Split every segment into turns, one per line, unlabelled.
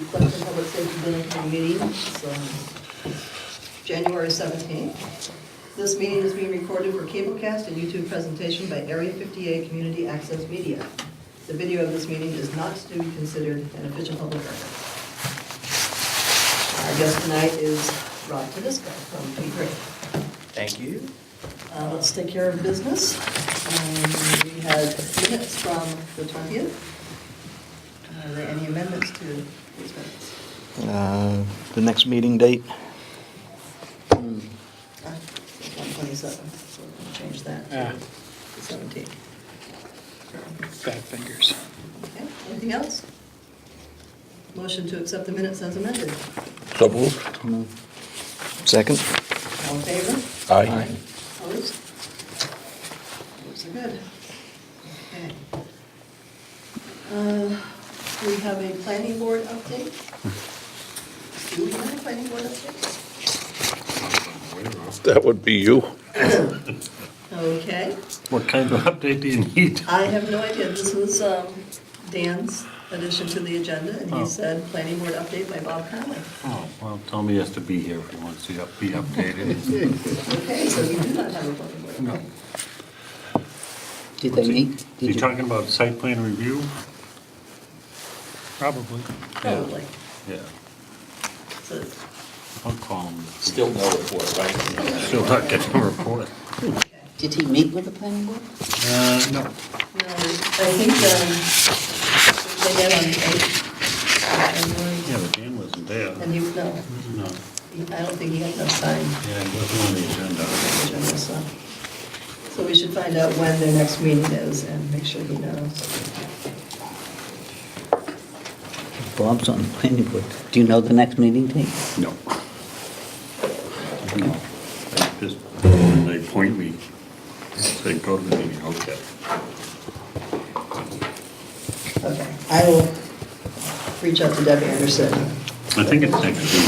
Plympton Public Safety Building Committee meeting. It's January 17th. This meeting is being recorded for cablecast and YouTube presentation by Area 58 Community Access Media. The video of this meeting is not to be considered an official public record. Our guest tonight is Rob Tedesco from P3.
Thank you.
Let's take care of business. We had minutes from the 20th. Are there any amendments to these minutes?
The next meeting date?
127, so we'll change that to the 17th.
Fat fingers.
Okay, anything else? Motion to accept the minutes as amended.
So moved. Second?
All in favor?
Aye.
Opposed? Those are good. Okay. We have a planning board update. Do we have a planning board update?
That would be you.
Okay.
What kind of update do you need?
I have no idea. This was Dan's addition to the agenda, and he
Oh.
said planning board update by Bob Conley.
Oh, well, tell me he has to be here if he wants to be updated.
Okay, so we do not have a planning board
No.
update.
Did they meet?
Is he talking about site plan review?
Probably.
Probably.
Yeah,
So,
I'll call him.
Still no report, right?
Still not getting a report.
okay.
Did he meet with the planning board?
No.
No, I think they met on the 8th of January,
Yeah, but Dan wasn't there.
and you, no,
No.
I don't think he had enough time.
Yeah, he wasn't on the agenda.
agenda, so we should find out when their next meeting is and make sure he knows.
Bob's on the planning board. Do you know the next meeting date?
No. No. Just, when they point me, say, go to the meeting, okay.
Okay, I will reach out to Debbie Anderson.
I think it's next week.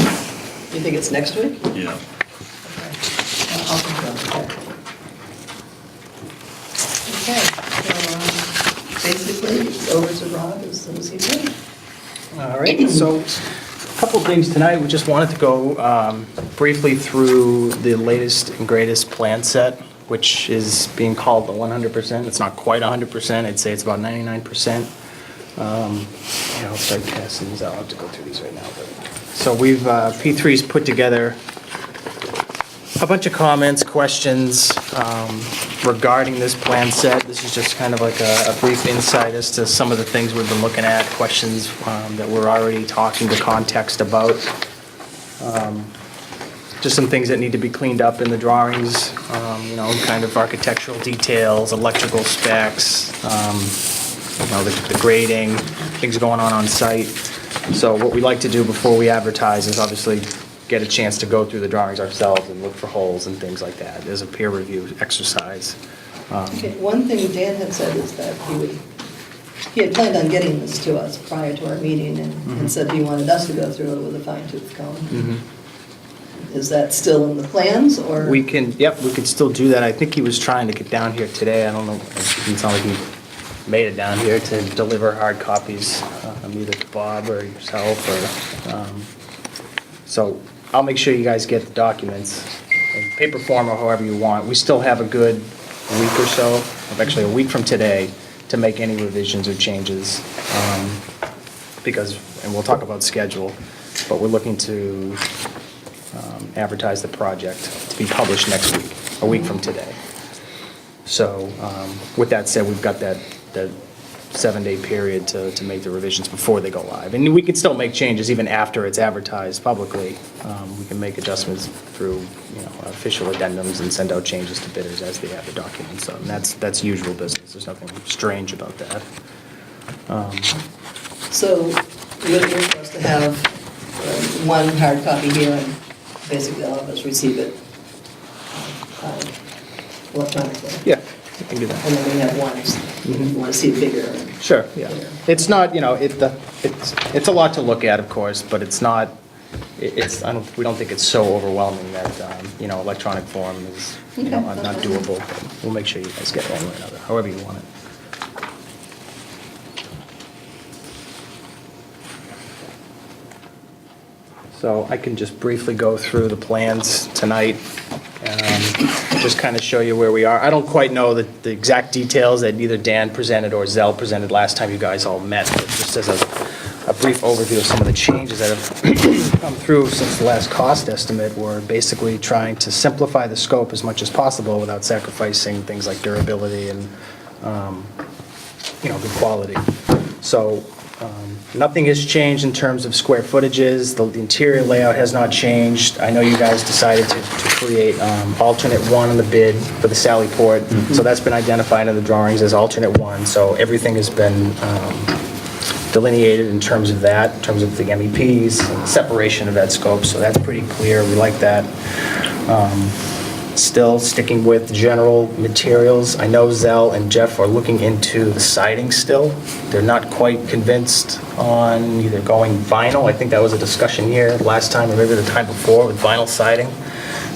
You think it's next week?
Yeah.
Okay. I'll confirm that. Okay, so basically, it's over to Rob as soon as he's ready.
All right, so a couple things tonight. We just wanted to go briefly through the latest and greatest plan set, which is being called the 100%. It's not quite 100%. I'd say it's about 99%. I'll start passing these out. I'll have to go through these right now. So we've, P3's put together a bunch of comments, questions regarding this plan set. This is just kind of like a brief insight as to some of the things we've been looking at, questions that we're already talking to context about. Just some things that need to be cleaned up in the drawings, kind of architectural details, electrical specs, the grading, things going on site. So what we like to do before we advertise is obviously get a chance to go through the drawings ourselves and look for holes and things like that as a peer review exercise.
Okay, one thing Dan had said is that he had planned on getting this to us prior to our meeting and said he wanted us to go through it with a fine tooth comb. Is that still in the plans, or?
We can still do that. I think he was trying to get down here today. I don't know, it didn't sound like he made it down here to deliver hard copies, either to Bob or yourself, or, so I'll make sure you guys get the documents in paper form or however you want. We still have a good week or so, actually a week from today, to make any revisions or changes, because, and we'll talk about schedule, but we're looking to advertise the project to be published next week, a week from today. So with that said, we've got that 7-day period to make the revisions before they go live. And we can still make changes even after it's advertised publicly. We can make adjustments through official addendums and send out changes to bidders as they have the documents. So that's usual business. There's nothing strange about that.
So you're looking for us to have one hard copy here and basically all of us receive it electronically?
Yeah, we can do that.
And then we have one, if you want to see it bigger.
Sure, yeah. It's not, it's a lot to look at, of course, but it's not, we don't think it's so overwhelming that, electronic form is, not doable. We'll make sure you guys get it one way or another, however you want it. So I can just briefly go through the plans tonight, just kind of show you where we are. I don't quite know the exact details that either Dan presented or Zell presented last time you guys all met, but just as a brief overview of some of the changes that have come through since the last cost estimate, we're basically trying to simplify the scope as much as possible without sacrificing things like durability and, good quality. So nothing has changed in terms of square footages. The interior layout has not changed. I know you guys decided to create alternate one on the bid for the Sally Port. So that's been identified in the drawings as alternate one. So everything has been delineated in terms of that, in terms of the MEPs, and the separation of that scope. So that's pretty clear. We like that. Still sticking with general materials. I know Zell and Jeff are looking into the siding still. They're not quite convinced on either going vinyl. I think that was a discussion here last time, or maybe the time before, with vinyl siding,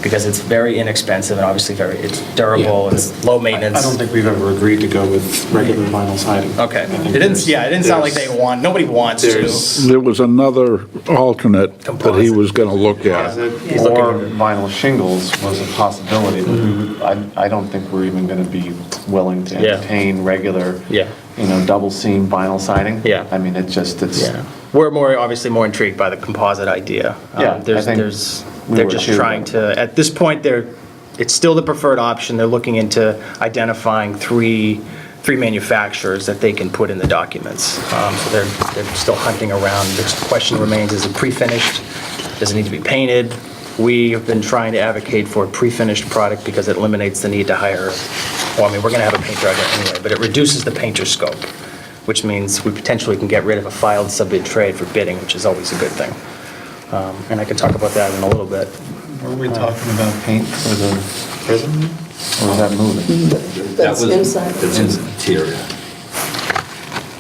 because it's very inexpensive and obviously it's durable, it's low maintenance.
I don't think we've ever agreed to go with regular vinyl siding.
Okay.
I think
It didn't sound like nobody wants to.
There was another alternate that he was gonna look at.
He's looking
Or
into-
vinyl shingles was a possibility, but I don't think we're even gonna be willing to
Yeah.
entertain regular,
Yeah.
double seam vinyl siding.
Yeah.
I mean, it's,
Yeah. We're obviously more intrigued by the composite idea.
Yeah, I think we
They're
were
just
too.
trying to, at this point, it's still the preferred option. They're looking into identifying three manufacturers that they can put in the documents. So they're still hunting around. The question remains, is it pre-finished? Does it need to be painted? We have been trying to advocate for a pre-finished product because it eliminates the need to hire, we're going to have a painter out there anyway, but it reduces the painter scope, which means we potentially can get rid of a filed sub-bid trade for bidding, which is always a good thing. And I can talk about that in a little bit.
Were we talking about paint for the prison? Or was that moving?
That's inside.
Interior.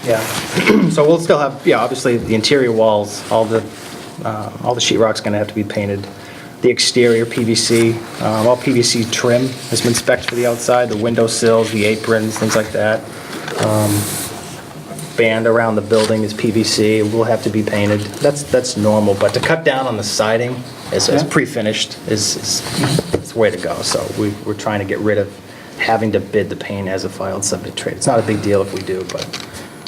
Yeah, so we'll still have, obviously, the interior walls, all the sheet rock's gonna have to be painted. The exterior PVC, all PVC trim has been spec'd for the outside, the window sills, the aprons, things like that. Band around the building is PVC, will have to be painted. That's normal, but to cut down on the siding as pre-finished is the way to go. So we're trying to get rid of having to bid the paint as a filed sub-bid trade. It's not a big deal if we do, but.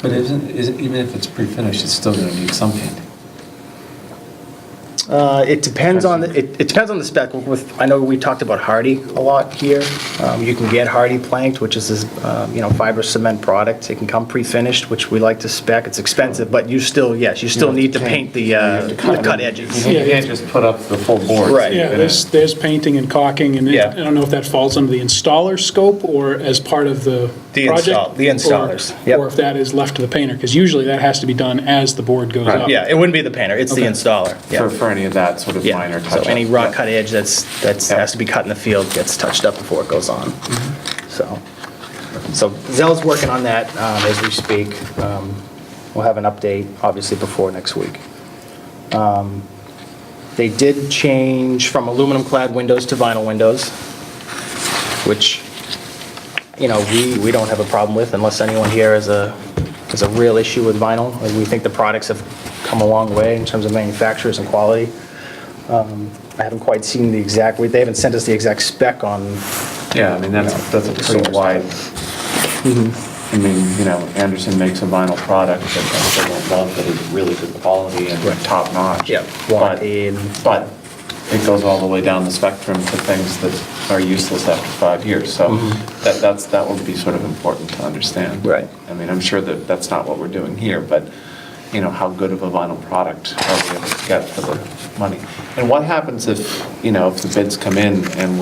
But even if it's pre-finished, it's still gonna need some painting.
It depends on it depends on the spec. I know we talked about Hardy a lot here. You can get Hardy planked, which is this fiber cement product. It can come pre-finished, which we like to spec. It's expensive, but you still need to paint the cut edges.
You can't just put up the full board.
Right.
Yeah, there's painting and caulking, and
Yeah.
I don't know if that falls under the installer scope or as part of the project.
The installers,
or-
yep.
Or if that is left to the painter, because usually that has to be done as the board goes up.
Yeah, it wouldn't be the painter. It's the
Okay.
installer. Yeah.
For any of that sort of minor
Yeah,
touch.
so any rock cut edge that's has to be cut in the field gets touched up before it goes on. So Zell's working on that as we speak. We'll have an update, obviously, before next week. They did change from aluminum-clad windows to vinyl windows, which, we don't have a problem with unless anyone here has a real issue with vinyl. And we think the products have come a long way in terms of manufacturers and quality. I haven't quite seen the exact, they haven't sent us the exact spec on.
Yeah, I mean, that's a pretty wide. I mean, Anderson makes a vinyl product that I still don't love, that is really good quality and top notch.
Yeah, warranty and-
But it goes all the way down the spectrum to things that are useless after 5 years. So that would be sort of important to understand.
Right.
I mean, I'm sure that that's not what we're doing here, but, how good of a vinyl product are we able to get for the money? And what happens if the bids come in and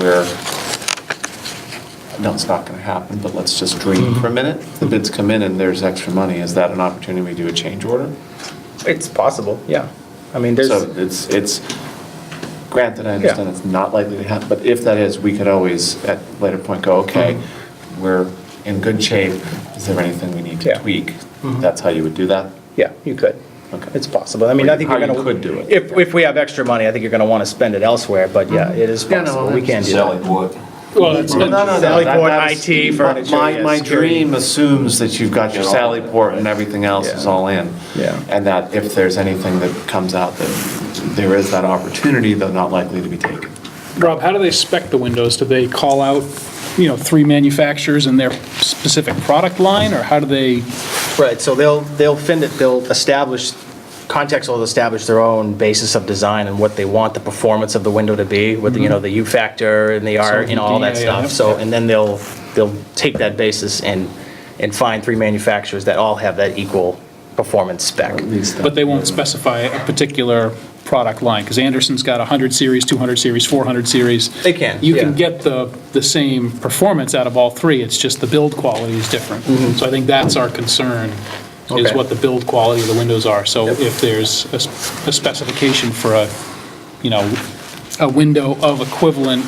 no, it's not going to happen, but let's just dream for a minute. The bids come in and there's extra money. Is that an opportunity we do a change order?
It's possible, yeah. I mean, there's.
So it's, granted, I understand it's not likely to happen, but if that is, we could always, at a later point, go, okay, we're in good shape. Is there anything we need to
Yeah.
tweak? That's how you would do that?
Yeah, you could.
Okay.
It's possible. I mean, I think
How
you're
you
going
could do it.
If we have extra money, I think you're going to want to spend it elsewhere, but yeah, it is
Yeah, no,
possible. We can do
Sally
that.
Port.
Well, that's,
Sally Port, IT, furniture,
My
security.
dream assumes that you've got your Sally Port and everything else is all in.
Yeah.
And that if there's anything that comes out that there is that opportunity, they're not likely to be taken.
Rob, how do they spec the windows? Do they call out, 3 manufacturers in their specific product line, or how do they?
Right, so they'll establish, Context will establish their own basis of design and what they want the performance of the window to be, with the U factor and the R, all that stuff. So, and then they'll take that basis and find 3 manufacturers that all have that equal performance spec.
But they won't specify a particular product line, because Anderson's got 100 series, 200 series, 400 series.
They can,
You can
yeah.
get the same performance out of all 3, it's just the build quality is different. So I think that's our concern, is
Okay.
what the build quality of the windows are. So
Yep.
if there's a specification for a window of equivalent,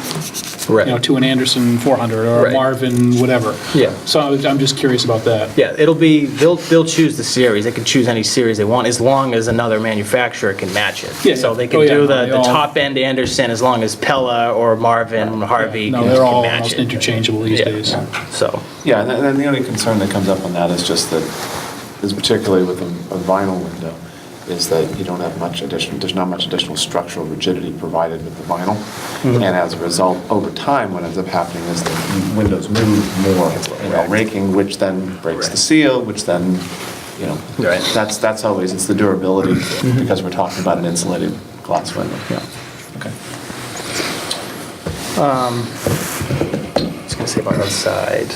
Right.
to an Anderson 400 or a
Right.
Marvin, whatever.
Yeah.
So I'm just curious about that.
Yeah, they'll choose the series. They can choose any series they want as long as another manufacturer can match it.
Yeah,
So
yeah.
they can
Oh, yeah,
do
no, they
the
all-
top end Anderson as long as Pella or Marvin, Harvey
No,
can
they're all
match
almost
it.
interchangeable these
Yeah.
days.
So,
Yeah, and then the only concern that comes up on that is just that, is particularly with a vinyl window, is that you don't have much additional, there's not much additional structural rigidity provided with the vinyl. And as a result, over time, what ends up happening is the windows move more, raking, which then breaks the seal, which then,
Right.
that's always, it's the durability, because we're talking about an insulated glass window.
yeah.
Okay.
I was going to say about outside.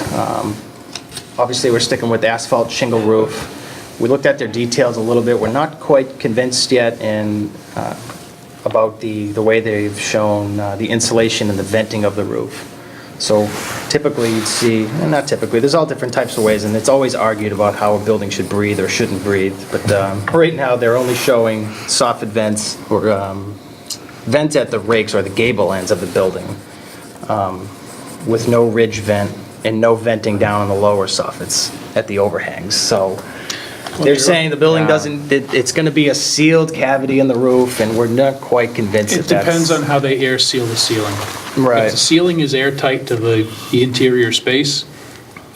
Obviously, we're sticking with asphalt shingle roof. We looked at their details a little bit. We're not quite convinced yet about the way they've shown the insulation and the venting of the roof. So typically, you'd see, and not typically, there's all different types of ways, and it's always argued about how a building should breathe or shouldn't breathe. But right now, they're only showing soffit vents or vents at the rakes or the gable ends of the building, with no ridge vent and no venting down on the lower soffits at the overhangs. So they're saying the building doesn't, it's going to be a sealed cavity in the roof, and we're not quite convinced
It
that that's...
depends on how they air seal the ceiling.
Right.
If the ceiling is airtight to the interior space,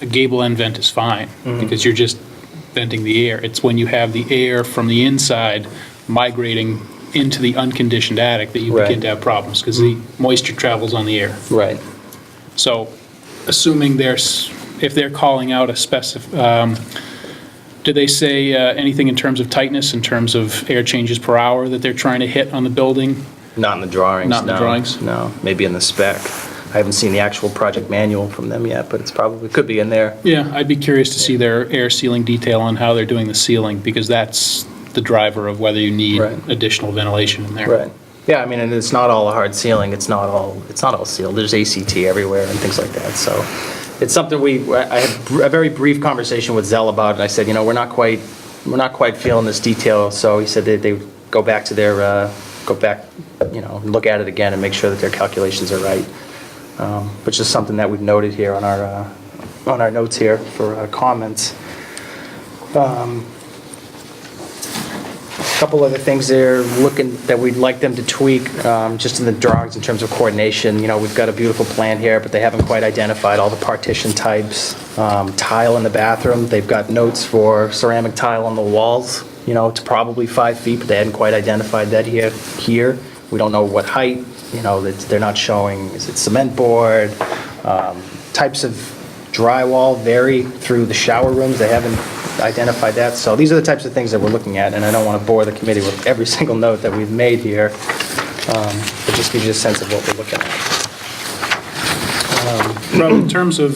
a gable end vent is fine, because you're just venting the air. It's when you have the air from the inside migrating into the unconditioned attic that you begin
Right.
to have problems, because the moisture travels on the air.
Right.
So assuming if they're calling out a do they say anything in terms of tightness, in terms of air changes per hour that they're trying to hit on the building?
Not in the drawings,
Not in the
no.
drawings?
No, maybe in the spec. I haven't seen the actual project manual from them yet, but it's probably, could be in there.
Yeah, I'd be curious to see their air sealing detail on how they're doing the sealing, because that's the driver of whether you need
Right.
additional ventilation in there.
Right. Yeah, I mean, and it's not all a hard ceiling, it's not all sealed, there's ACT everywhere and things like that, so it's something I had a very brief conversation with Zell about it. I said, we're not quite feeling this detail, so he said that they would go back, look at it again and make sure that their calculations are right, which is something that we've noted here on our notes here for comments. Couple other things they're looking, that we'd like them to tweak, just in the drawings in terms of coordination. We've got a beautiful plan here, but they haven't quite identified all the partition types. Tile in the bathroom, they've got notes for ceramic tile on the walls, to probably 5 feet, but they hadn't quite identified that here. We don't know what height, they're not showing, is it cement board? Types of drywall vary through the shower rooms, they haven't identified that. So these are the types of things that we're looking at, and I don't want to bore the committee with every single note that we've made here. It just gives you a sense of what we're looking at.
Rob, in terms of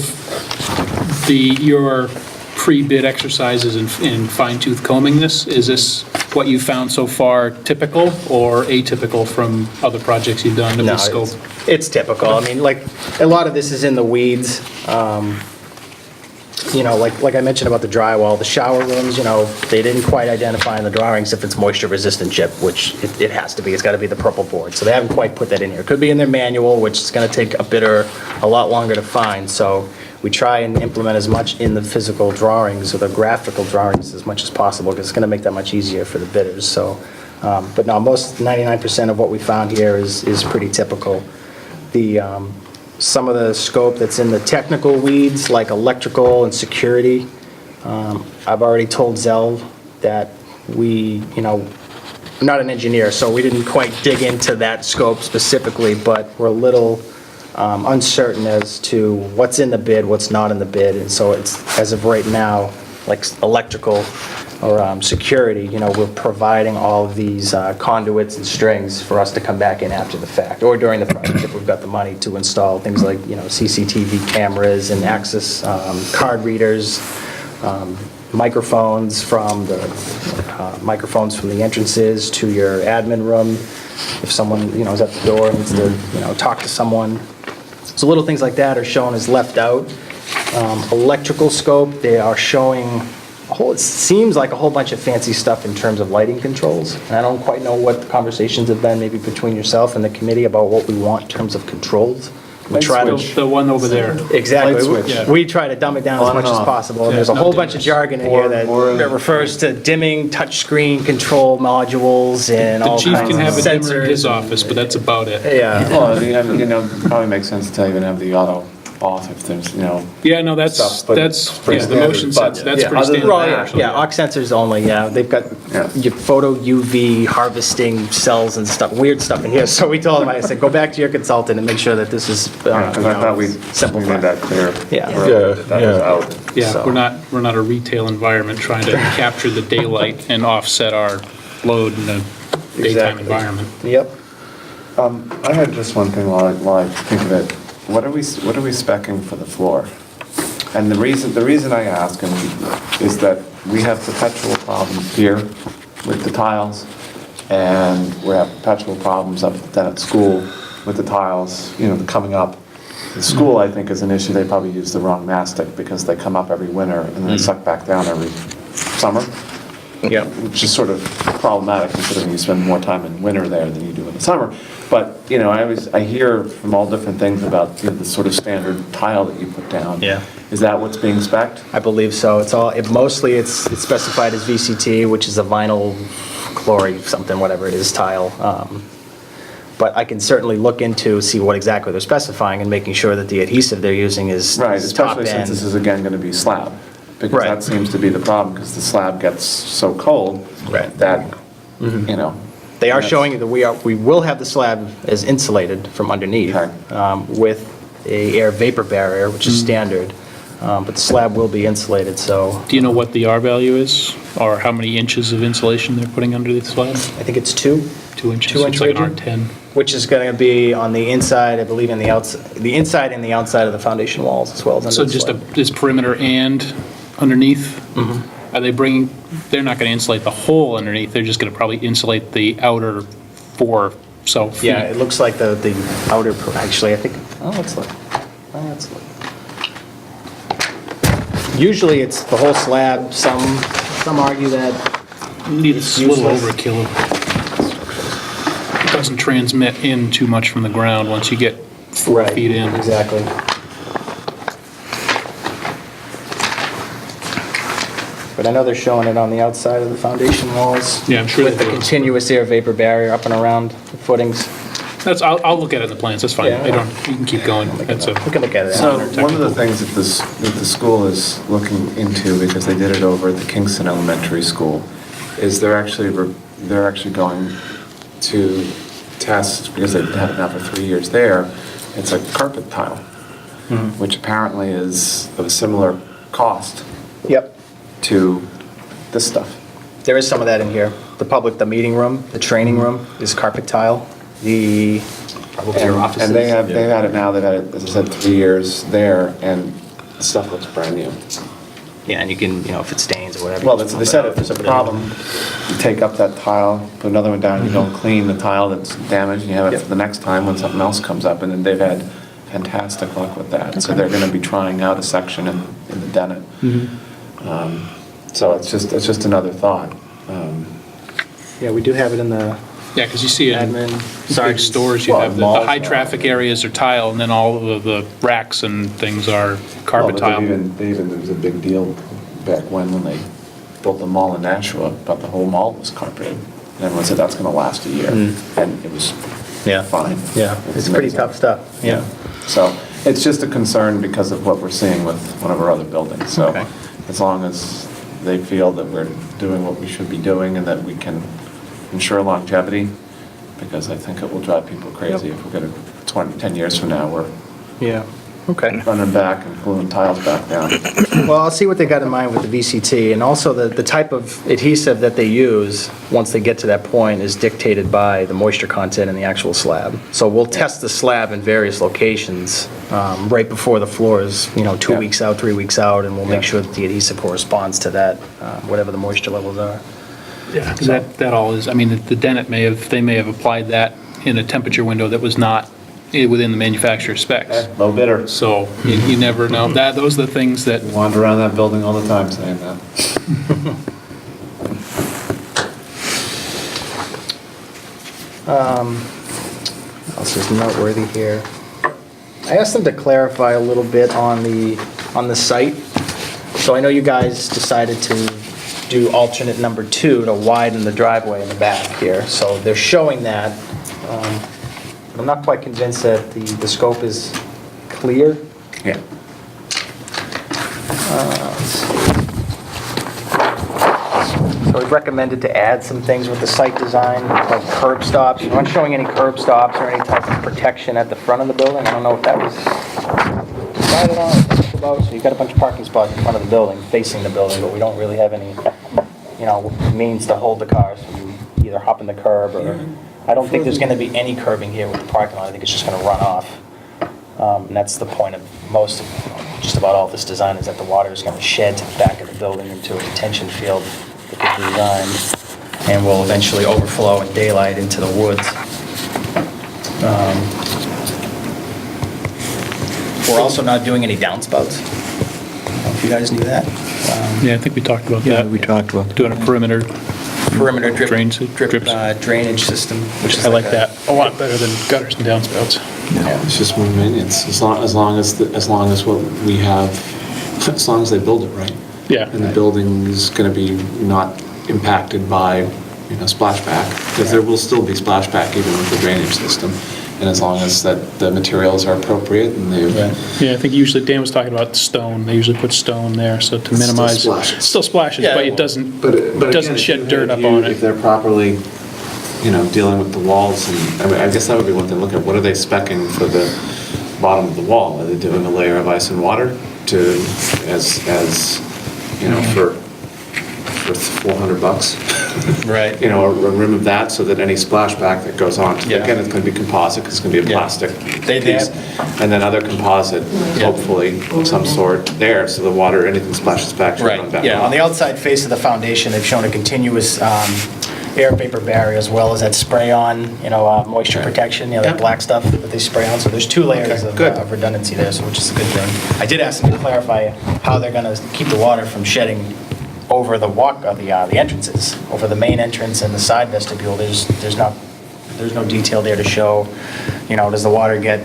your pre-bid exercises in fine-tooth combing this, is this what you found so far typical or atypical from other projects you've done of
No,
this scope?
it's typical. I mean, like, a lot of this is in the weeds. Like I mentioned about the drywall, the shower rooms, they didn't quite identify in the drawings if it's moisture-resistant chip, which it has to be. It's got to be the purple board. So they haven't quite put that in here. It could be in their manual, which is going to take a lot longer to find. So we try and implement as much in the physical drawings or the graphical drawings as much as possible, because it's going to make that much easier for the bidders. So, but no, 99% of what we found here is pretty typical. some of the scope that's in the technical weeds, like electrical and security. I've already told Zell that we, I'm not an engineer, so we didn't quite dig into that scope specifically, but we're a little uncertain as to what's in the bid, what's not in the bid. And so it's, as of right now, like electrical or security, we're providing all of these conduits and strings for us to come back in after the fact, or during the project if we've got the money to install things like, CCTV cameras and access card readers, microphones from the entrances to your admin room. If someone, is at the door and needs to, talk to someone. So little things like that are shown as left out. Electrical scope, they are showing it seems like a whole bunch of fancy stuff in terms of lighting controls. And I don't quite know what the conversations have been, maybe between yourself and the committee, about what we want in terms of controls. We try to,
The one over there.
exactly,
Light switch.
we try to dumb it down as
On and
much as
off.
possible. And
Yeah,
there's a
no
whole bunch of
dimmers.
jargon in here that refers to dimming, touchscreen control modules and
The
all
chief
kinds
can
of
have a dimmer in his
sensors.
office, but that's about it.
Yeah.
Well, it probably makes sense to even have the auto off if there's,
Yeah, no, that's,
Stuff, but
yeah, the
standard,
motion
but-
sense, that's
yeah,
pretty
other than
standard.
Well, yeah,
actually,
yeah, aux sensors only, yeah. They've got
Yeah.
your photo UV harvesting cells and stuff, weird stuff in here. So we told them, I said, go back to your consultant and make sure that this is
because I thought we
simplified.
made that clear.
Yeah.
earlier, that was
Yeah.
out.
Yeah,
So-
we're not a retail environment trying to capture the daylight and offset our load in a daytime
Exactly.
environment.
Yep.
I had just one thing while I think of it. What are we speccing for the floor? And the reason I ask is that we have perpetual problems here with the tiles, and we have perpetual problems up then at school with the tiles, coming up. The school, I think, is an issue. They probably use the wrong mastic because they come up every winter and they suck back down every summer.
Yep.
Which is sort of problematic considering you spend more time in winter there than you do in the summer. But, I hear from all different things about the sort of standard tile that you put down.
Yeah.
Is that what's being spec'd?
I believe so. Mostly it's specified as VCT, which is a vinyl chlorine something, whatever it is, tile. But I can certainly look into, see what exactly they're specifying and making sure that the adhesive they're using is
Right,
is top
especially since
end.
this is again going to be slab. Because
Right.
that seems to be the problem, because the slab gets so cold
Right.
that,
They are
Yes.
showing that we will have the slab as insulated from underneath
Okay.
with a air vapor barrier, which is standard, but the slab will be insulated, so
Do you know what the R value is, or how many inches of insulation they're putting under the slab?
I think it's 2,
2 inches,
2
so
inch
it's like an
rigid,
R10.
which is going to be on the inside, I believe, in the outside, the inside and the outside of the foundation walls as well as under
So
the
just
slab.
this perimeter and underneath? Are they they're not going to insulate the whole underneath, they're just going to probably insulate the outer 4 feet?
Yeah, it looks like the outer, actually, I think, let's look. Usually it's the whole slab, some argue that
It's a little
useless.
overkill. It doesn't transmit in too much from the ground once you get 4 feet in.
Exactly. But I know they're showing it on the outside of the foundation walls.
Yeah, I'm sure
With
they
the
do.
continuous air vapor barrier up and around the footings.
I'll look at it in the plans, that's fine.
Yeah.
You can keep going. That's
We can look at it.
So
Technical.
one of the things that the school is looking into, because they did it over at the Kingston Elementary School, is they're actually going to test, because they've had it now for 3 years there, it's a carpet tile, which apparently is of a similar cost
Yep.
to this stuff.
There is some of that in here. The meeting room, the training room is carpet tile.
And they've had it now, they've had it, as I said, 3 years there, and the stuff looks brand new.
Yeah, and you can, if it stains or whatever.
Well,
just
they
pump it
said
out.
if there's a problem, you take up that tile, put another one down, you don't clean the tile that's damaged, and you have it for the next time when something else comes up, and then they've had fantastic luck with that. So they're gonna be trying out a section in the Dennett. So it's just another thought.
Yeah, we do have it in the
Yeah, because you see it in
admin.
big stores, you
Well,
have the
malls,
high-traffic areas are tile, and then all of the racks and things are carpet
Well,
tile.
there was a big deal back when they built the mall in Nashua, but the whole mall was carpeted. And everyone said that's gonna last a year, and it was
Yeah.
fine.
Yeah,
It was
it's pretty
amazing.
tough stuff.
Yeah, so, It's just a concern because of what we're seeing with one of our other buildings. So
Okay.
as long as they feel that we're doing what we should be doing and that we can ensure longevity, because I think it will drive people crazy if we're going to, 10 years from now, we're
Yeah, okay.
running back and gluing tiles back down.
Well, I'll see what they got in mind with the VCT, and also the type of adhesive that they use, once they get to that point, is dictated by the moisture content in the actual slab. So we'll test the slab in various locations right before the floor is, 2
Yeah.
weeks out, 3 weeks out, and we'll make
Yeah.
sure that the adhesive corresponds to that, whatever the moisture levels are.
Yeah, 'cause that all is, I mean, the Dennett they may have applied that in a temperature window that was not within the manufacturer's specs.
Low bidder.
So you never know. Those are the things that,
Wander around that building all the time saying that.
What else is noteworthy here? I asked them to clarify a little bit on the site. So I know you guys decided to do alternate number 2 to widen the driveway in the back here. So they're showing that. But I'm not quite convinced that the scope is clear.
Yeah.
So we've recommended to add some things with the site design, like curb stops. You're not showing any curb stops or any type of protection at the front of the building. I don't know if that was decided on or talked about. So you've got a bunch of parking spots in front of the building, facing the building, but we don't really have any, means to hold the cars from either hopping the curb or, I don't think there's gonna be any curbing here with the parking lot. I think it's just gonna run off. And that's the point of just about all this design, is that the water is gonna shed to the back of the building into a detention field that gets designed, and will eventually overflow in daylight into the woods. We're also not doing any downspouts. I don't know if you guys knew that.
yeah, I think we talked about
Yeah,
that.
we talked about.
Doing a perimeter.
Perimeter drip
Drains- drips.
drainage system, which is
I like
a-
that a lot better than gutters and downspouts.
Yeah.
It's just more maintenance, as long as what we have, as long as they build it right.
Yeah.
And the building is gonna be not impacted by, splashback, because there will still be splashback even with the drainage system. And as long as that the materials are appropriate and they've.
Yeah, I think usually Dan was talking about stone. They usually put stone there, so to
Still
minimize.
splashes.
Still splashes,
Yeah,
but it doesn't,
But
it doesn't
again,
shed dirt up
if you-
on
If
it.
they're properly, dealing with the walls, and, I guess that would be one thing, look at what are they speccing for the bottom of the wall? Are they doing a layer of ice and water for $400?
Right.
A rim of that, so that any splashback that goes on,
Yeah.
again, it's gonna be composite, 'cause it's gonna be a
Yeah.
plastic
They
piece.
have-
And then other composite,
Yeah.
hopefully, of some sort there, so the water, anything splashes back should
Right,
run back
yeah, on the
off.
outside face of the foundation, they've shown a continuous air vapor barrier, as well as that spray-on, moisture
Okay.
protection, that
Yeah.
black stuff that they spray on. So there's 2 layers
Okay,
of
good.
of redundancy there, so which is a good thing. I did ask them to clarify how they're gonna keep the water from shedding over the the entrances, over the main entrance and the side vestibule. There's no detail there to show, does the water get...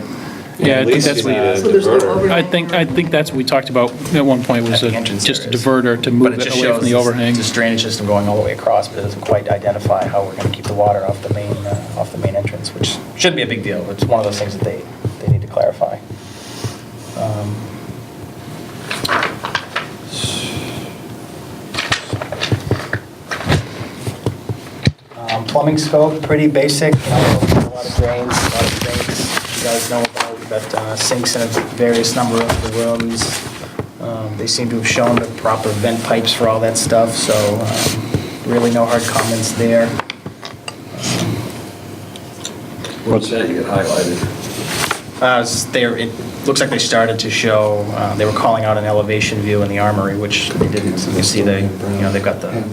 Yeah, I think
least
that's
you need
what,
a
So there's no
diverter.
overhang?
I think that's what we talked about at one point, was
At the entrance
just a
areas.
diverter to
But
move
it
it
just
away
shows
from the overhang.
this drainage system going all the way across, but it doesn't quite identify how we're going to keep the water off the main entrance, which shouldn't be a big deal. It's one of those things that they need to clarify. Plumbing scope, pretty basic, a lot of drains, you guys know about. We've got sinks in a various number of the rooms. They seem to have shown the proper vent pipes for all that stuff, so really no hard comments there.
What's that you got highlighted?
It looks like they started to show, they were calling out an elevation view in the armory, which they didn't. You can see they've got the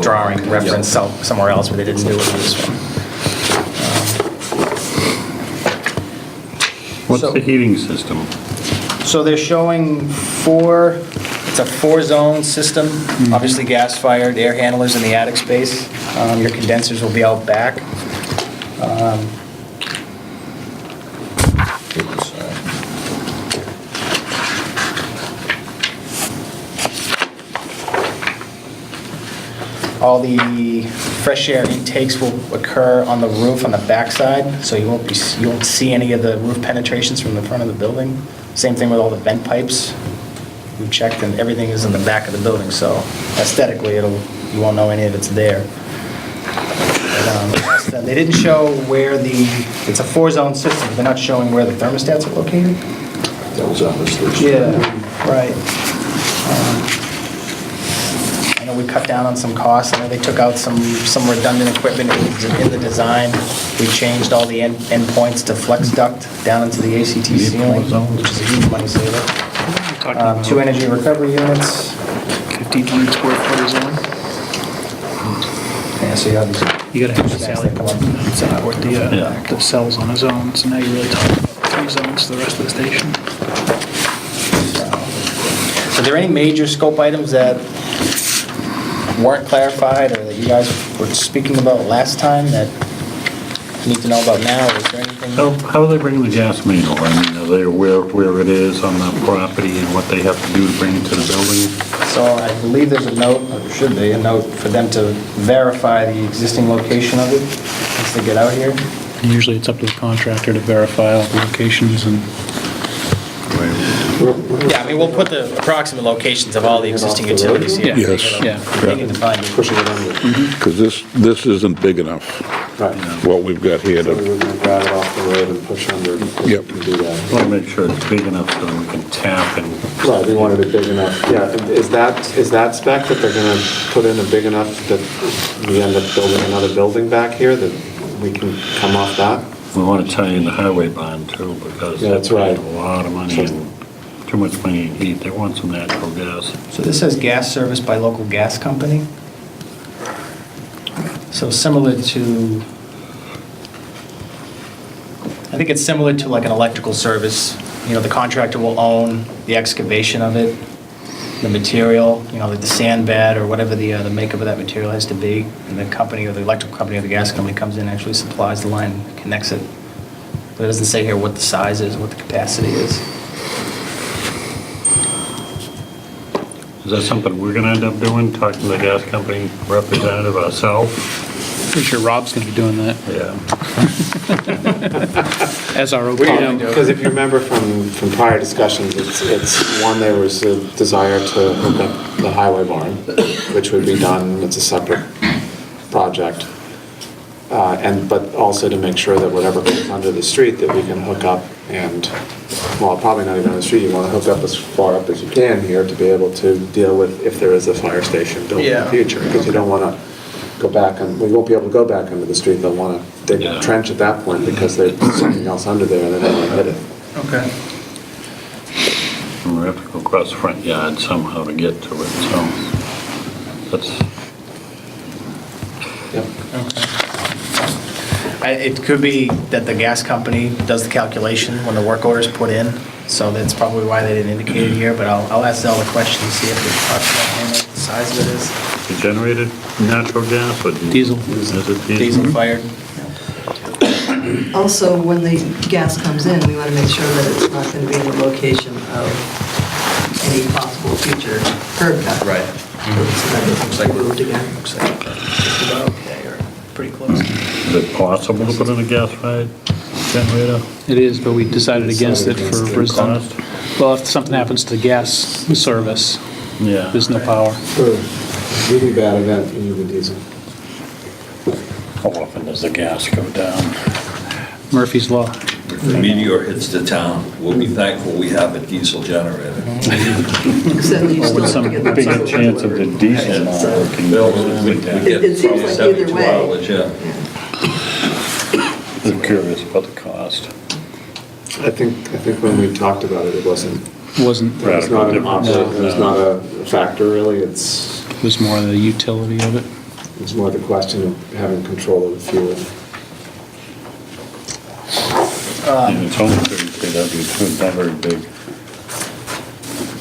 drawing reference somewhere else, but they didn't do it in this one.
What's
So-
the heating system?
So they're showing it's a 4-zone system, obviously gas-fired, air handlers in the attic space. Your condensers will be out back. All the fresh air intakes will occur on the roof on the backside, so you won't see any of the roof penetrations from the front of the building. Same thing with all the vent pipes. We checked and everything is in the back of the building, so aesthetically, you won't know any of it's there. But, they didn't show where it's a 4-zone system, they're not showing where the thermostats are located.
That was on this list.
Yeah, right. I know we cut down on some costs. I know they took out some redundant equipment in the design. We changed all the endpoints to flex duct down into the ACT ceiling, which is a huge money saver. 2 energy recovery units.
1,500 square foot is on.
Yeah, so you have these.
You gotta have the Sally port the cells on a zone, so now you're really talking about 3 zones to the rest of the station.
Are there any major scope items that weren't clarified or that you guys were speaking about last time that you need to know about now? Is there anything?
How are they bringing the gas main over? I mean, are they aware of where it is on the property and what they have to do to bring it to the building?
So I believe there's a note, or should be, a note for them to verify the existing location of it once they get out here.
And usually it's up to the contractor to verify all the locations and
Yeah, I mean, we'll put the approximate locations of all the existing utilities here.
Yes.
Yeah.
They need to find it.
Pushing it under.
Because this isn't big enough,
Right.
what we've got here
So we
to,
were going to grab it off the road and push under. We
Yep.
can do that.
Want to make sure it's big enough so we can tap and.
Right, we wanted it big enough. Yeah, is that spec that they're going to put in a big enough that we end up building another building back here that we can come off that?
We want to tie in the highway bond too, because
Yeah, that's
they
right.
pay a lot of money and too much money in heat. They want some natural gas.
So this says gas service by local gas company. So similar to, I think it's similar to like an electrical service. You know, the contractor will own the excavation of it, the material, you know, like the sand bed or whatever the makeup of that material has to be. And the company or the electrical company or the gas company comes in and actually supplies the line, and connects it. But it doesn't say here what the size is, what the capacity is.
Is that something we're going to end up doing, talking to the gas company representative ourselves?
pretty sure Rob's gonna be doing that
Yeah.
as our
Because
OPM.
if you remember from prior discussions, it's one, there was a desire to hook up the highway barn, which would be done, it's a separate project. But also to make sure that whatever goes under the street, that we can hook up and, well, probably not even on the street, you want to hook up as far up as you can here to be able to deal with if there is a fire station built in the
Yeah.
future, because you don't want to go back, and we won't be able to go back under the street, they'll want to dig a trench at that point because there's something else under there and then they might hit it.
Okay.
And we have to go across the front yard somehow to get to it, so that's,
Yep.
It could be that the gas company does the calculation when the work order is put in, so that's probably why they didn't indicate it here, but I'll ask Zell the question and see if it talks about how much the size of it is.
generated natural gas or
Diesel.
Is it
Diesel fired.
Also, when the gas comes in, we want to make sure that it's not going to be in the location of any possible future curb cut.
Right.
So that it looks like moved again.
Looks like just about okay, or pretty close.
Is it possible to put in a gas-fired generator?
It is, but we decided against it for redundant. Well, if something happens to the gas service,
Yeah.
there's no power.
For a really bad event, you need a diesel.
How often does the gas go down?
Murphy's Law.
If the meteor hits the town, we'll be thankful we have a diesel generator.
Except you still
With
have
some
to get the
bigger
cycle
chance of the
working.
diesel not working.
Bill, we
It
get
seems like
probably
either
72
way.
hours, yeah.
I'm curious about the cost.
I think when we talked about it, it wasn't,
Wasn't,
it was not an option,
No.
it was not a factor really,
it was more the utility of it.
it's more the question of having control of the fuel.
And it's only 33 W, too, it's not very big.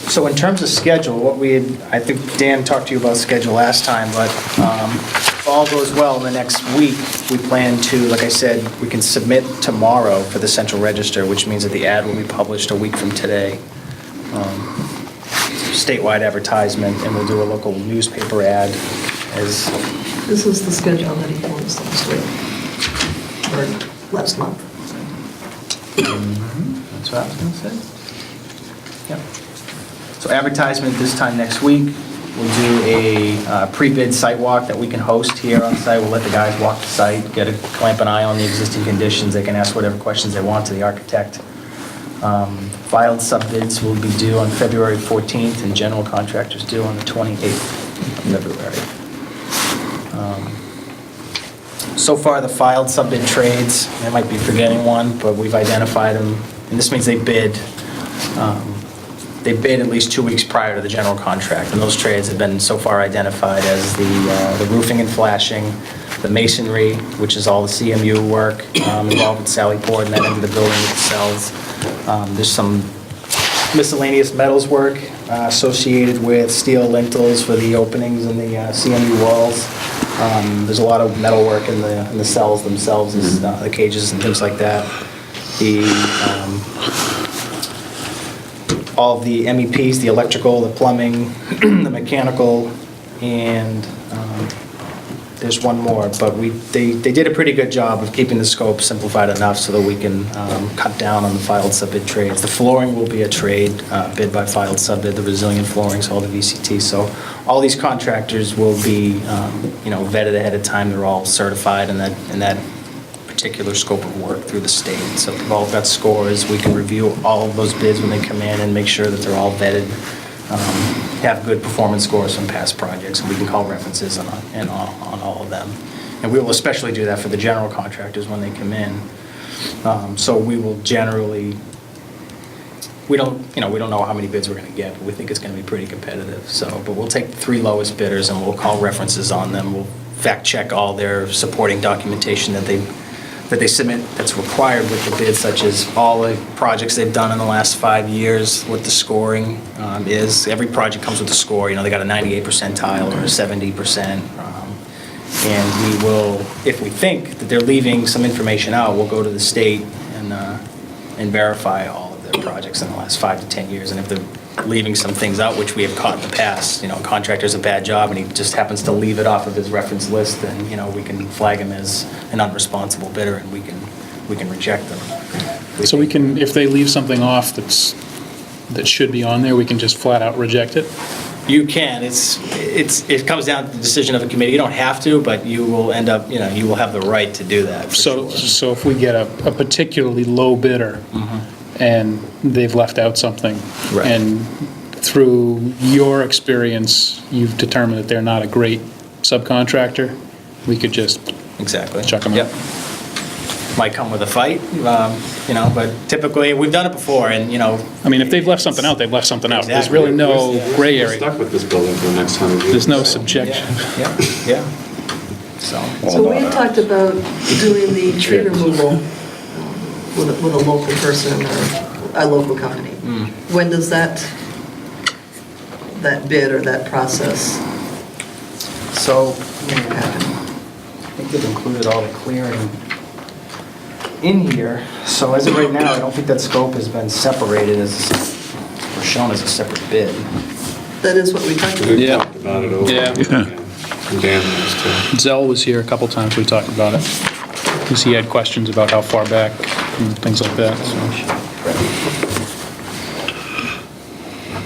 So in terms of schedule, what we had, I think Dan talked to you about schedule last time, but if all goes well in the next week, we plan to, like I said, we can submit tomorrow for the Central Register, which means that the ad will be published a week from today. Statewide advertisement, and we'll do a local newspaper ad as,
This is the schedule that he told us last week, or last month.
that's what I was gonna say. Yep. So advertisement this time next week. We'll do a pre-bid site walk that we can host here on site. We'll let the guys walk the site, clamp an eye on the existing conditions. They can ask whatever questions they want to the architect. Filed sub-bids will be due on February 14th, and general contractors due on the 28th of February. So far, the filed sub-bid trades, I might be forgetting one, but we've identified them, and this means they bid. They bid at least 2 weeks prior to the general contract, and those trades have been so far identified as the roofing and flashing, the masonry, which is all the CMU work involved with Sally Port and that end of the building with the cells. There's some miscellaneous metals work associated with steel lintels for the openings in the CMU walls. There's a lot of metal work in the cells themselves, the cages and things like that. All of the MEPs, the electrical, the plumbing, the mechanical, and there's one more, but they did a pretty good job of keeping the scope simplified enough so that we can cut down on the filed sub-bid trades. The flooring will be a trade bid by filed sub-bid, the resilient flooring, so all the VCT. So all these contractors will be vetted ahead of time. They're all certified in that particular scope of work through the state. So they've all got scores. We can review all of those bids when they come in and make sure that they're all vetted, have good performance scores from past projects, and we can call references on all of them. And we will especially do that for the general contractors when they come in. So we will generally, we don't know how many bids we're going to get, but we think it's going to be pretty competitive. So, but we'll take the 3 lowest bidders and we'll call references on them. We'll fact check all their supporting documentation that they submit that's required with the bid, such as all the projects they've done in the last 5 years, what the scoring is. Every project comes with a score. They got a 98 percentile or a 70%. And we will, if we think that they're leaving some information out, we'll go to the state and verify all of their projects in the last 5 to 10 years. And if they're leaving some things out, which we have caught in the past, a contractor's a bad job and he just happens to leave it off of his reference list, then, we can flag him as an unresponsible bidder and we can reject them.
So we can, if they leave something off that should be on there, we can just flat out reject it?
You can. It comes down to the decision of the committee. You don't have to, but you will end up, you will have the right to do that.
So if we get a particularly low bidder and they've left out something,
Right.
and through your experience, you've determined that they're not a great subcontractor, we could just
Exactly.
chuck them
Yep.
out.
Might come with a fight, but typically, we've done it before, and,
I mean, if they've left something out, they've left something out. There's
Exactly.
really no gray
We're
area.
stuck with this building for the next 100 years.
There's no subjection.
Yeah. So,
So we had talked about doing the tree removal with a local person or a local company. When does that bid or that process
so
happen?
I think they've included all the clearing in here. So as of right now, I don't think that scope has been separated or shown as a separate bid.
That is what we talked about.
We've
Yeah.
talked about it over
Yeah.
and over again. And Dan knows too.
Zell was here a couple times, we talked about it, because he had questions about how far back and things like that, so.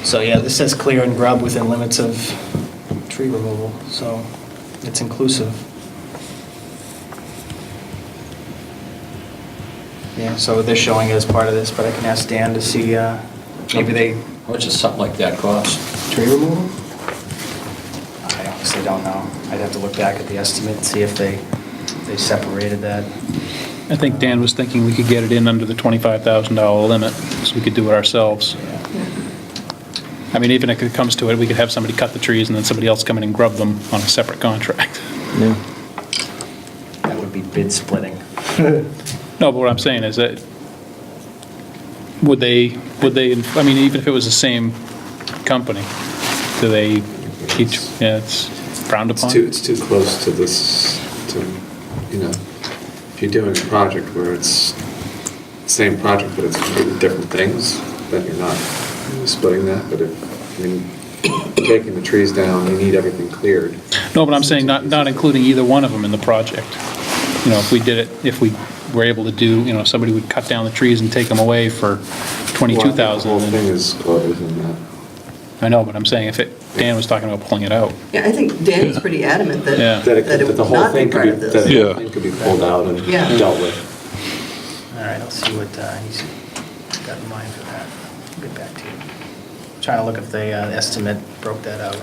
So yeah, this says clear and grub within limits of tree removal, so it's inclusive. Yeah, so they're showing it as part of this, but I can ask Dan to see, maybe they,
How much does something like that cost?
tree removal? I honestly don't know. I'd have to look back at the estimate and see if they separated that.
I think Dan was thinking we could get it in under the $25,000 limit, so we could do it ourselves. I mean, even if it comes to it, we could have somebody cut the trees and then somebody else come in and grub them on a separate contract.
Yeah.
That would be bid splitting.
No, but what I'm saying is that, would they, I mean, even if it was the same company, do they each, it's frowned upon?
It's too close to this, if you're doing a project where it's the same project, but it's completely different things, then you're not splitting that. But taking the trees down, you need everything cleared.
No, but I'm saying not including either one of them in the project. If we did it, if we we're able to do, somebody would cut down the trees and take them away for $22,000.
The whole thing is within that.
I know, but I'm saying Dan was talking about pulling it out.
Yeah, I think Dan's pretty adamant that,
Yeah.
that it
That
would
the whole
not be
thing could
part
be,
of
that
this.
the
Yeah.
whole thing could be pulled out and
Yeah.
dealt with.
All right, I'll see what he's got in mind for that. I'll get back to you. Trying to look if the estimate broke that out.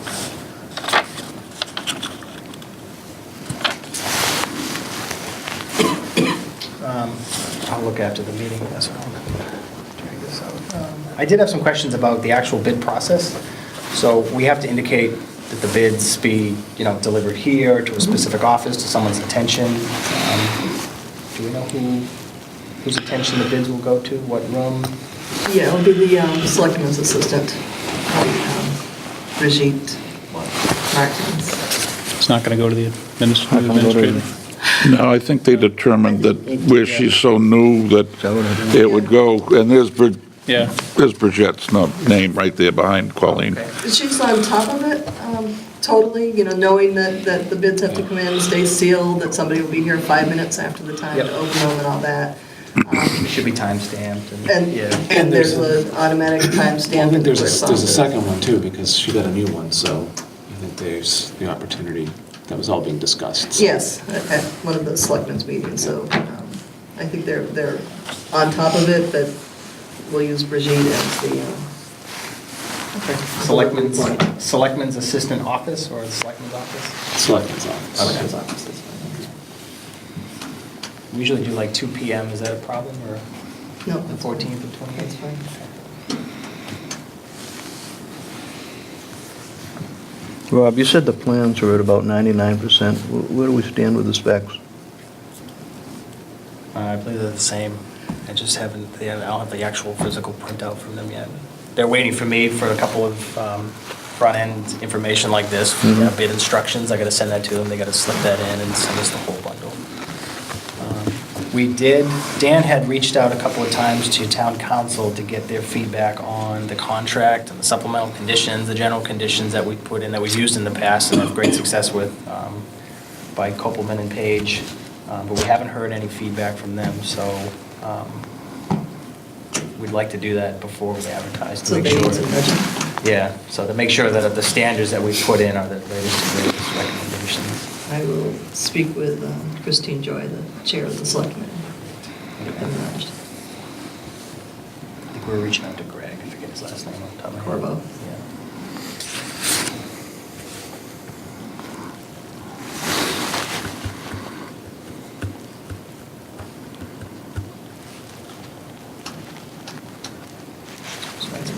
I'll look after the meeting, that's all. Drag this out. I did have some questions about the actual bid process. So we have to indicate that the bids be, delivered here to a specific office, to someone's attention. Do we know whose attention the bids will go to, what room?
Yeah, it'll be the selectman's assistant, Brigitte Martins.
It's not going to go to the
Not gonna go to the-
administrator.
No, I think they determined that where she's so new that it would go, and there's
Yeah.
Bridgette's name right there behind Colleen.
Okay.
She's on top of it, totally, knowing that the bids have to come in, stay sealed, that somebody will be here 5 minutes after the time to
Yep.
open them and all that.
It should be timestamped and,
And,
yeah.
and there's an automatic timestamp.
I think there's
where it's
a
on.
second one too, because she got a new one, so I think there's the opportunity, that was all being discussed. so.
Yes, at one of the selectmen's meetings, so I think they're on top of it, but we'll use Brigitte as the,
Selectman's assistant office or the selectman's office?
Selectmen's office.
Selectman's office, that's fine. We usually do like 2 PM, is that a problem, or
no.
the 14th or 28th?
That's fine.
Rob, you said the plans are at about 99%. Where do we stand with the specs?
I believe they're the same. I just haven't, I don't have the actual physical printout from them yet. They're waiting for me for a couple of front-end information like this, bid instructions. I gotta send that to them, they gotta slip that in and send us the whole bundle. Dan had reached out a couple of times to town council to get their feedback on the contract and the supplemental conditions, the general conditions that we put in, that we've used in the past and have great success with, by Kopelman and Page. But we haven't heard any feedback from them, so we'd like to do that before we advertise to
So
make
they
sure.
need some budget.
Yeah, so to make sure that the standards that we put in are the latest and greatest recommendations.
I will speak with Christine Joy, the chair of the selectmen.
I think we were reaching out to Greg, I forget his last name off the top of my head.
Corbo.
Yeah.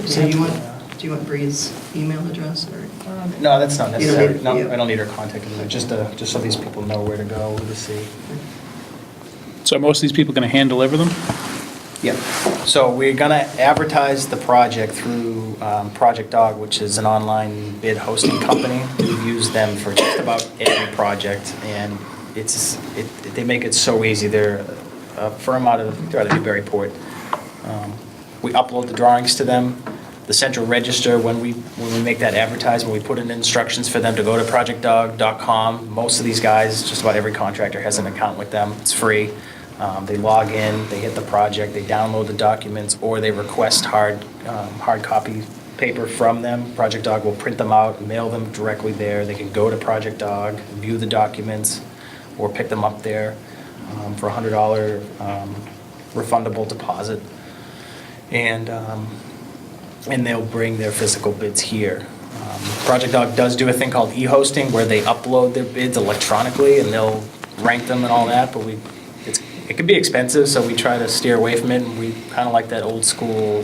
So do you want Bree's email address, or?
No, that's not
You don't
necessary.
need-
No,
you-
I don't need her contact info, just so these people know where to go, who to see.
So are most of these people going to hand deliver them?
Yeah, so we're gonna advertise the project through Project Dog, which is an online bid hosting company. We've used them for just about every project, and they make it so easy. They're a firm they're out of Newburyport. We upload the drawings to them. The central register, when we make that advertisement, we put in instructions for them to go to projectdog.com. Most of these guys, just about every contractor has an account with them. It's free. They log in, they hit the project, they download the documents, or they request hard copy paper from them. Project Dog will print them out, mail them directly there. They can go to Project Dog, view the documents, or pick them up there for a $100 refundable deposit. And they'll bring their physical bids here. Project Dog does do a thing called e-hosting, where they upload their bids electronically, and they'll rank them and all that, but it can be expensive, so we try to steer away from it, and we kind of like that old school,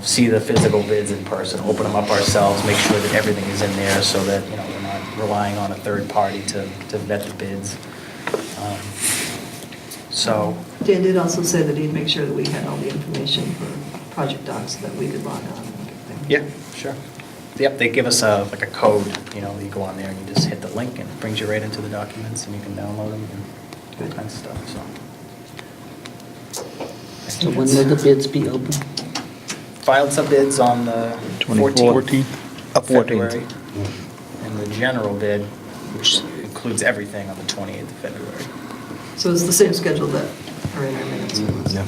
see the physical bids in person, open them up ourselves, make sure that everything is in there, so that, we're not relying on a third party to vet the bids. So,
Dan did also say that he'd make sure that we had all the information for Project Docs so that we could log on and everything.
yeah, sure. Yep, they give us a code, you go on there and you just hit the link, and it brings you right into the documents, and you can download them and do all kinds of stuff, so.
So when will the bids be open?
Filed some bids on the 14th of
14th.
February, and the general bid, which includes everything, on the 28th of February.
So it's the same schedule that
Or in our minutes.
Yeah.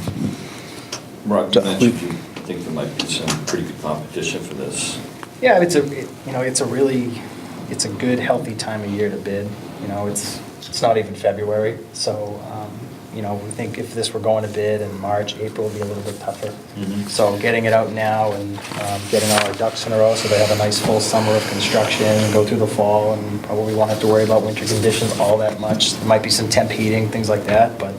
Rob, you mentioned you think there might be some pretty good competition for this.
Yeah, it's a good, healthy time of year to bid. You know, it's not even February, so, we think if this were going to bid in March, April would be a little bit tougher. So getting it out now and getting all our ducks in a row so they have a nice full summer of construction and go through the fall and probably won't have to worry about winter conditions all that much. There might be some temp heating, things like that, but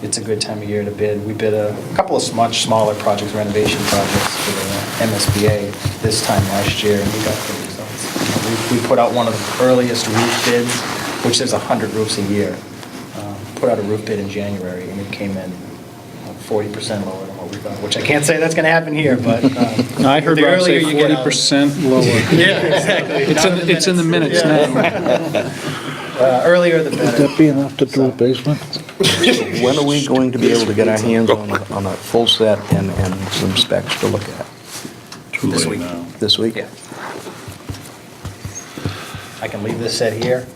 it's a good time of year to bid. We bid a couple of much smaller projects, renovation projects for the MSBA this time last year, and we got good results. We put out one of the earliest roof bids, which there's 100 roofs a year. Put out a roof bid in January, and it came in 40% lower than what we thought, which I can't say that's going to happen here, but.
I heard
the
Rob say
earlier you get out-
40% lower.
Yeah, exactly.
It's in the minutes now.
Earlier the
Would
better.
that be enough to do a basement?
When are we going to be able to get our hands on a full set and some specs to look at?
Too
This
late
week.
now.
This week?
Yeah. I can leave this set here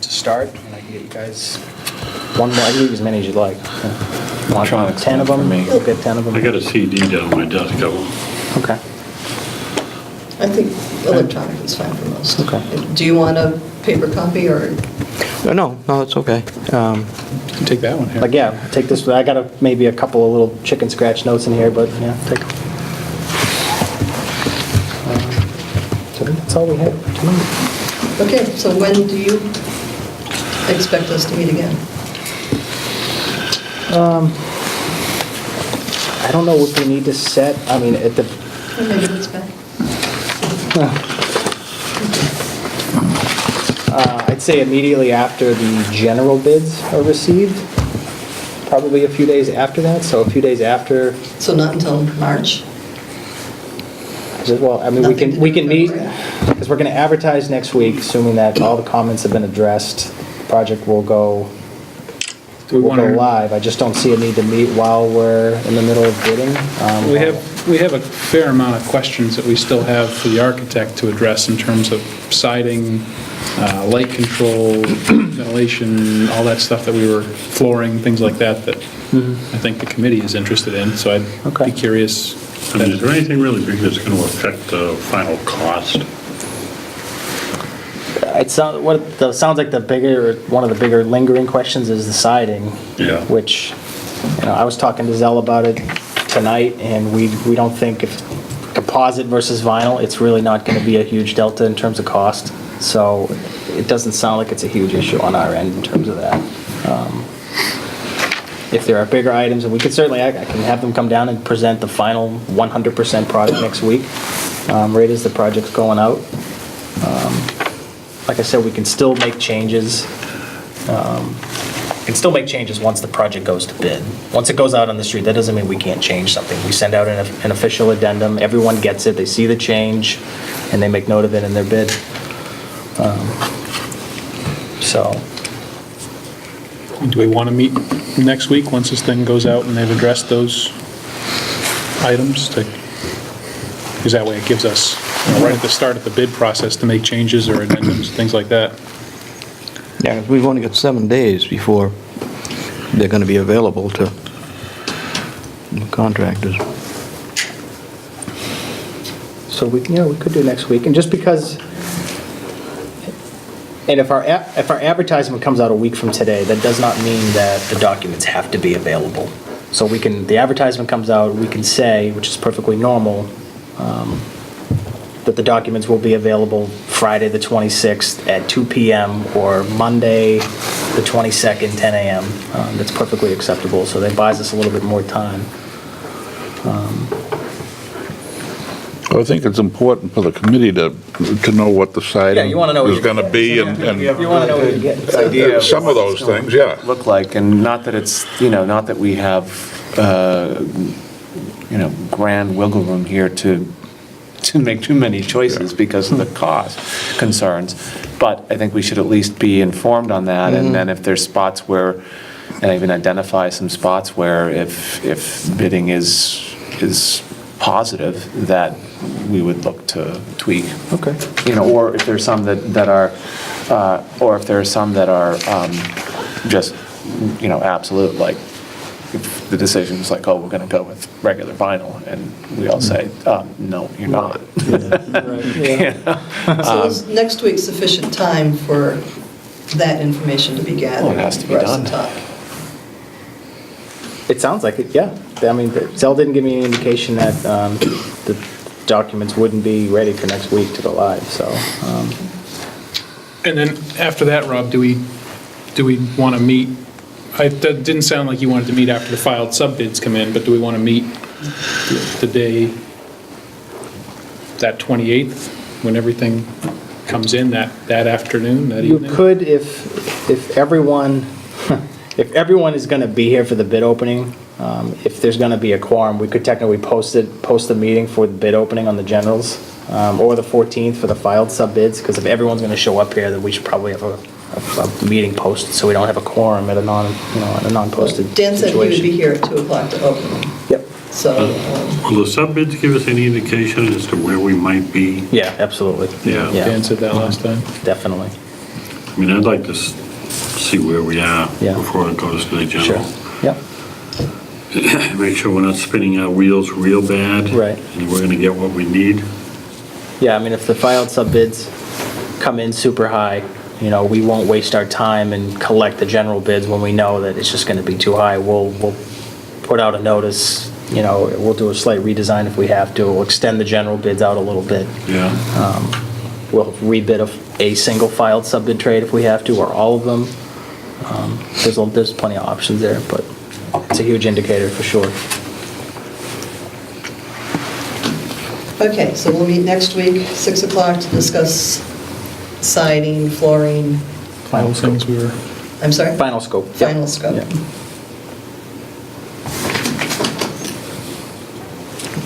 to start, and I can get you guys one more. I can leave as many as you'd like. Want
Electronics
10 of them?
for me.
You'll get 10 of them.
I got a CD down my desk. Got one.
Okay.
I think electronic is fine for most.
Okay.
Do you want a paper copy or?
No, it's okay.
You can take that one here.
Like, yeah, take this, I got maybe a couple of little chicken scratch notes in here, but yeah, take. So that's all we have tonight.
Okay, so when do you expect us to meet again?
I don't know what we need to set, I mean, at the,
Maybe it's back.
I'd say immediately after the general bids are received, probably a few days after that, so a few days after,
So not until March?
well, I mean,
Nothing to
we
do
can
with
meet,
February?
because we're going to advertise next week, assuming that all the comments have been addressed, the project will go
Do we
will go
wanna-
live. I just don't see a need to meet while we're in the middle of bidding.
We have a fair amount of questions that we still have for the architect to address in terms of siding, light control, ventilation, all that stuff that we were flooring, things like that, that I think the committee is interested in, so I'd
Okay.
be curious.
I mean, is there anything really big that's going to affect the final cost?
It sounds like one of the bigger lingering questions is the siding.
Yeah.
Which, I was talking to Zell about it tonight, and we don't think if composite versus vinyl, it's really not going to be a huge delta in terms of cost. So it doesn't sound like it's a huge issue on our end in terms of that. If there are bigger items, and we could certainly, I can have them come down and present the final 100% product next week, right as the project's going out. Like I said, we can still make changes. Once the project goes to bid. Once it goes out on the street, that doesn't mean we can't change something. We send out an official addendum, everyone gets it, they see the change, and they make note of it in their bid. So,
Do we want to meet next week, once this thing goes out and they've addressed those items? Because that way it gives us, right at the start of the bid process, to make changes or addendums, things like that.
Yeah, 'cause we've only got 7 days before they're going to be available to the contractors.
so we could do next week, and just because, and if our advertisement comes out a week from today, that does not mean that the documents have to be available. So the advertisement comes out, we can say, which is perfectly normal, that the documents will be available Friday, the 26th at 2 PM, or Monday, the 22nd, 10 AM. That's perfectly acceptable, so that buys us a little bit more time.
I think it's important for the committee to know what the
Yeah,
siding
you want to know.
is going to be, and
You want to know what you're getting.
Idea of
some of
what
those
it's gonna
things, yeah.
Look like, and not that it's, not that we have, grand wiggle room here to make too many choices because of the cost concerns, but I think we should at least be informed on that, and then if there's spots where, and even identify some spots where if bidding is positive, that we would look to tweak.
Okay.
Or if there's some that are, or if there are some that are just absolute, like, if the decision's like, oh, we're gonna go with regular vinyl, and we all say, no, you're not.
So is next week sufficient time for that information to be gathered?
Well, it has to be
for us
done.
talk?
It sounds like it, yeah. I mean, Zell didn't give me any indication that the documents wouldn't be ready for next week to go live, so.
And then after that, Rob, do we want to meet? That didn't sound like you wanted to meet after the filed subbids come in, but do we want to meet the day, that 28th, when everything comes in, that afternoon, that
You
evening?
could, if everyone, if everyone is gonna be here for the bid opening, if there's gonna be a quorum, we could technically post the meeting for the bid opening on the generals, or the 14th for the filed sub-bids, because if everyone's gonna show up here, then we should probably have a meeting posted, so we don't have a quorum at a non-posted
Dan said he would be
situation.
here at 2 o'clock to open.
Yep,
So,
Will the sub-bids give us any indication as to where we might be?
yeah, absolutely.
Yeah.
Dan said that last time.
Definitely,
I mean, I'd like to see where we are
Yeah.
before it goes to the
sure,
general.
yep,
Make sure we're not spinning our wheels real bad.
Right.
And we're gonna get what we need.
yeah, I mean, if the filed sub-bids come in super high, we won't waste our time and collect the general bids when we know that it's just gonna be too high. We'll put out a notice, we'll do a slight redesign if we have to. We'll extend the general bids out a little bit.
Yeah.
We'll rebid a single filed sub-bid trade if we have to, or all of them. There's plenty of options there, but it's a huge indicator for sure.
okay, so we'll meet next week, 6 o'clock, to discuss siding, flooring,
Final things we were,
I'm sorry?
Final scope. Yep.
Final scope.
Yep.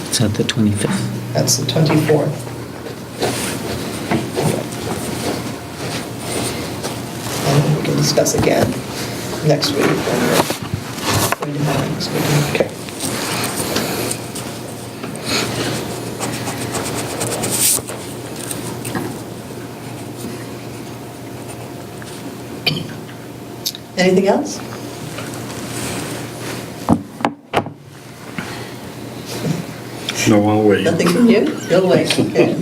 It's at the 25th.
That's the 24th. And we can discuss again next week. when we're going to have our next meeting.
Okay.
Anything else?
No, I'll wait.
Nothing from you? You'll wait, okay.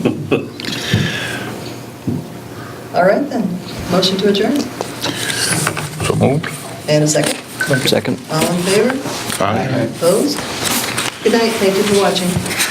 All right then, motion to adjourn,
So moved.
and a second.
Second.
All in favor?
Aye.
Opposed? Good night, thank you for watching.